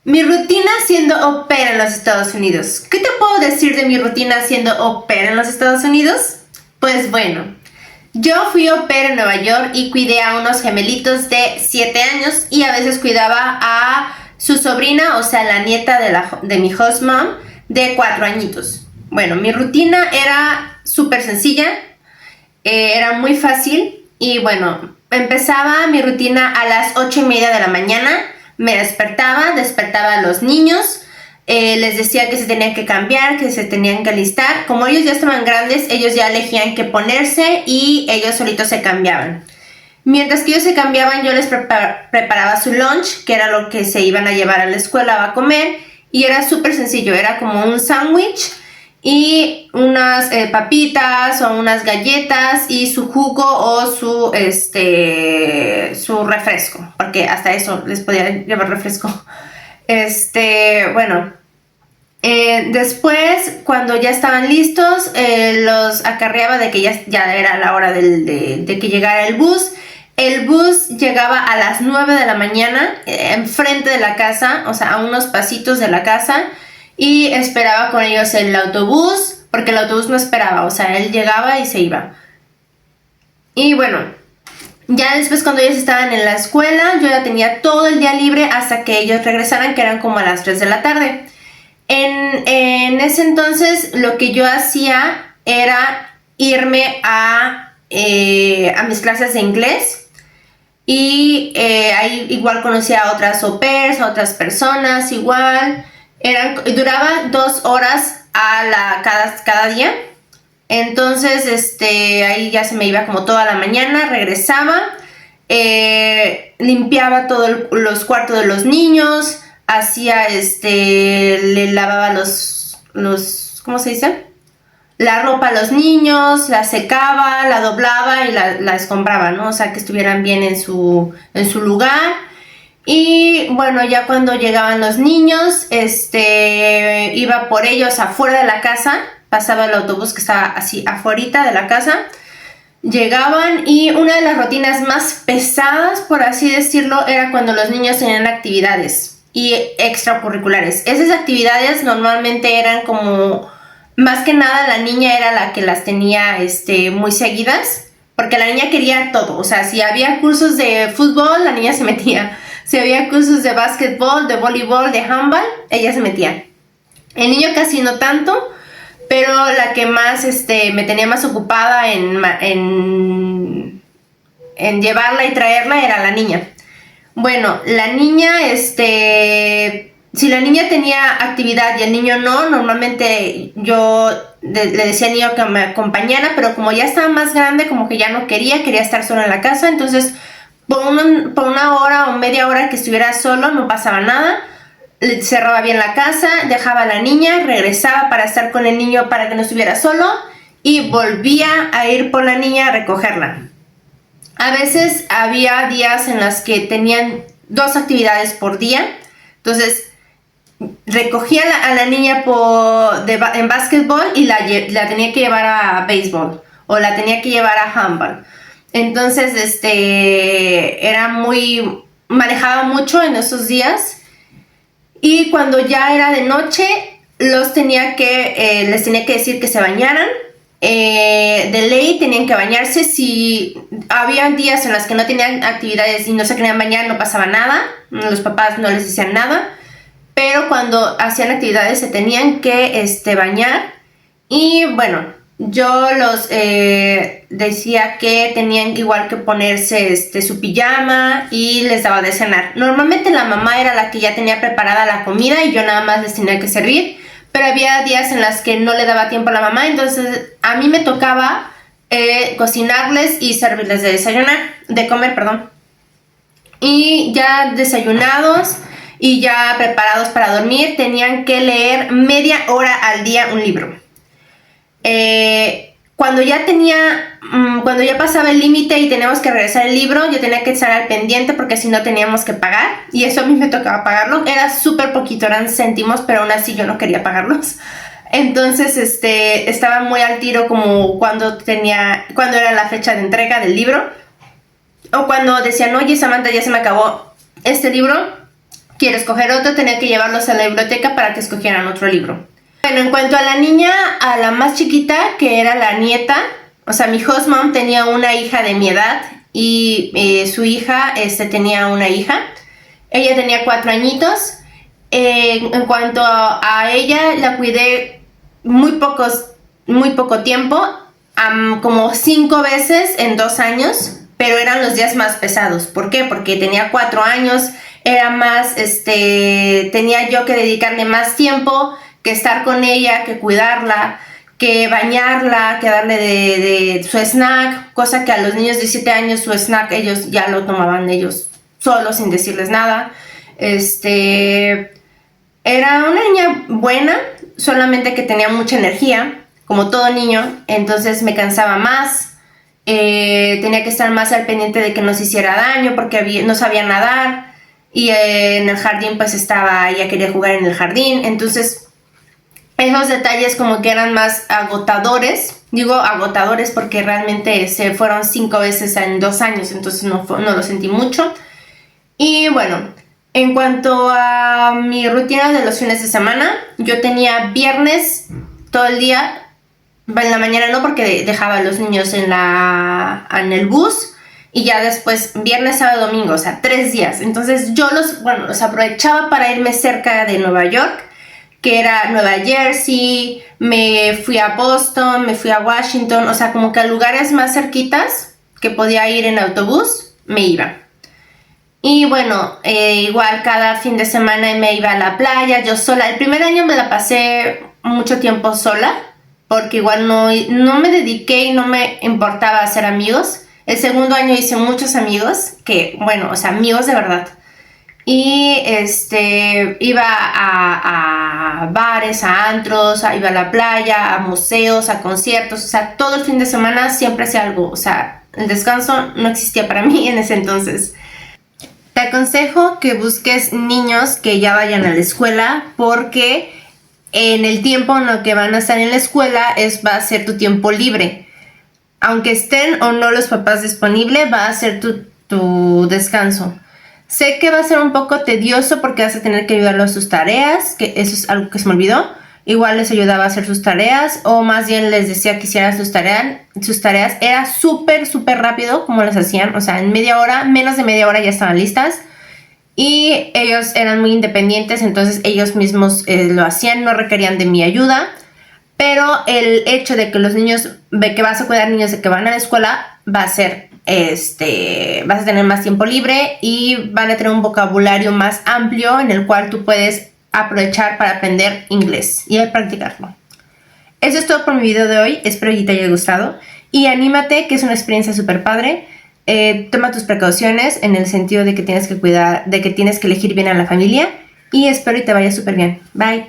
Mi rutina siendo au pair en los Estados Unidos. ¿Qué te puedo decir de mi rutina siendo au pair en los Estados Unidos? Pues bueno, yo fui au pair en Nueva York y cuidé a unos gemelitos de 7 años y a veces cuidaba a su sobrina, o sea, la nieta de mi host mom, de 4 añitos. Bueno, mi rutina era súper sencilla, era muy fácil y bueno, empezaba mi rutina a las 8:30 de la mañana. Me despertaba a los niños, les decía que se tenían que cambiar, que se tenían que alistar. Como ellos ya estaban grandes, ellos ya elegían qué ponerse y ellos solitos se cambiaban. Mientras que ellos se cambiaban, yo les preparaba su lunch, que era lo que se iban a llevar a la escuela a comer, y era súper sencillo, era como un sándwich y unas papitas o unas galletas y su jugo o su refresco, porque hasta eso les podía llevar refresco. Bueno, después cuando ya estaban listos, los acarreaba de que ya era la hora de que llegara el bus. El bus llegaba a las 9 de la mañana, enfrente de la casa, o sea, a unos pasitos de la casa, y esperaba con ellos el autobús, porque el autobús no esperaba, o sea, él llegaba y se iba. Y bueno, ya después cuando ellos estaban en la escuela, yo ya tenía todo el día libre hasta que ellos regresaran, que eran como a las 3 de la tarde. En ese entonces lo que yo hacía era irme a mis clases de inglés. Y ahí igual conocía a otras au pairs, a otras personas igual. Duraba 2 horas cada día. Entonces, ahí ya se me iba como toda la mañana, regresaba, limpiaba todos los cuartos de los niños, le lavaba ¿cómo se dice? La ropa a los niños, la secaba, la doblaba y la escombraba, ¿no? O sea, que estuvieran bien en su lugar. Y bueno, ya cuando llegaban los niños, iba por ellos afuera de la casa, pasaba el autobús que estaba así afuerita de la casa, llegaban y una de las rutinas más pesadas, por así decirlo, era cuando los niños tenían actividades y extracurriculares. Esas actividades normalmente eran como, más que nada la niña era la que las tenía muy seguidas, porque la niña quería todo, o sea, si había cursos de fútbol, la niña se metía. Si había cursos de básquetbol, de voleibol, de handball, ella se metía. El niño casi no tanto, pero la que más me tenía más ocupada en llevarla y traerla era la niña. Bueno, la niña, si la niña tenía actividad y el niño no, normalmente yo le decía al niño que me acompañara, pero como ya estaba más grande, como que ya no quería estar solo en la casa, entonces por una hora o media hora que estuviera solo no pasaba nada, cerraba bien la casa, dejaba a la niña, regresaba para estar con el niño para que no estuviera solo y volvía a ir por la niña a recogerla. A veces había días en los que tenían 2 actividades por día, entonces recogía a la niña en básquetbol y la tenía que llevar a béisbol o la tenía que llevar a handball. Entonces, manejaba mucho en esos días y cuando ya era de noche les tenía que decir que se bañaran. De ley tenían que bañarse. Si había días en los que no tenían actividades y no se querían bañar, no pasaba nada, los papás no les decían nada, pero cuando hacían actividades se tenían que bañar. Y bueno, yo los decía que tenían igual que ponerse su pijama y les daba de cenar. Normalmente la mamá era la que ya tenía preparada la comida y yo nada más les tenía que servir, pero había días en las que no le daba tiempo a la mamá, entonces a mí me tocaba cocinarles y servirles de comer, perdón. Y ya desayunados y ya preparados para dormir, tenían que leer media hora al día un libro. Cuando ya pasaba el límite y teníamos que regresar el libro, yo tenía que estar al pendiente porque si no teníamos que pagar y eso a mí me tocaba pagarlo. Era súper poquito, eran céntimos, pero aún así yo no quería pagarlos. Entonces estaba muy al tiro como cuando era la fecha de entrega del libro o cuando decían, oye Samantha, ya se me acabó este libro, quiere escoger otro, tenía que llevarlos a la biblioteca para que escogieran otro libro. Bueno, en cuanto a la niña, a la más chiquita, que era la nieta, o sea, mi host mom tenía una hija de mi edad y su hija tenía una hija. Ella tenía 4 añitos. En cuanto a ella, la cuidé muy poco tiempo, como 5 veces en 2 años, pero eran los días más pesados. ¿Por qué? Porque tenía 4 años, era más, tenía yo que dedicarle más tiempo, que estar con ella, que cuidarla, que bañarla, que darle de su snack, cosa que a los niños de 7 años su snack ellos ya lo tomaban ellos solos sin decirles nada. Era una niña buena, solamente que tenía mucha energía, como todo niño, entonces me cansaba más, tenía que estar más al pendiente de que no se hiciera daño porque no sabía nadar y en el jardín pues ella quería jugar en el jardín, entonces esos detalles como que eran más agotadores. Digo agotadores porque realmente se fueron 5 veces en 2 años, entonces no lo sentí mucho. Y bueno, en cuanto a mi rutina de los fines de semana, yo tenía viernes todo el día, en la mañana no porque dejaba a los niños en el bus, y ya después viernes, sábado, domingo, o sea, 3 días. Entonces yo los aprovechaba para irme cerca de Nueva York, que era Nueva Jersey, me fui a Boston, me fui a Washington, o sea, como que a lugares más cerquitas que podía ir en autobús, me iba. Y bueno, igual cada fin de semana me iba a la playa, yo sola. El primer año me la pasé mucho tiempo sola, porque igual no me dediqué y no me importaba hacer amigos. El segundo año hice muchos amigos, o sea, amigos de verdad. Y iba a bares, a antros, iba a la playa, a museos, a conciertos, o sea, todo el fin de semana siempre hacía algo, o sea, el descanso no existía para mí en ese entonces. Te aconsejo que busques niños que ya vayan a la escuela, porque en el tiempo en lo que van a estar en la escuela va a ser tu tiempo libre. Aunque estén o no los papás disponibles, va a ser tu descanso. Sé que va a ser un poco tedioso porque vas a tener que ayudarlo a sus tareas, que eso es algo que se me olvidó. Igual les ayudaba a hacer sus tareas, o más bien les decía que hicieran sus tareas. Era súper rápido como las hacían, o sea, en media hora, menos de media hora ya estaban listas. Y ellos eran muy independientes, entonces ellos mismos lo hacían, no requerían de mi ayuda. Pero el hecho de que los niños, de que vas a cuidar niños de que van a la escuela, va a ser, vas a tener más tiempo libre y van a tener un vocabulario más amplio en el cual tú puedes aprovechar para aprender inglés y practicarlo. Eso es todo por mi video de hoy, espero que te haya gustado y anímate, que es una experiencia súper padre. Toma tus precauciones en el sentido de que tienes que cuidar, de que tienes que elegir bien a la familia, y espero que te vaya súper bien. Bye.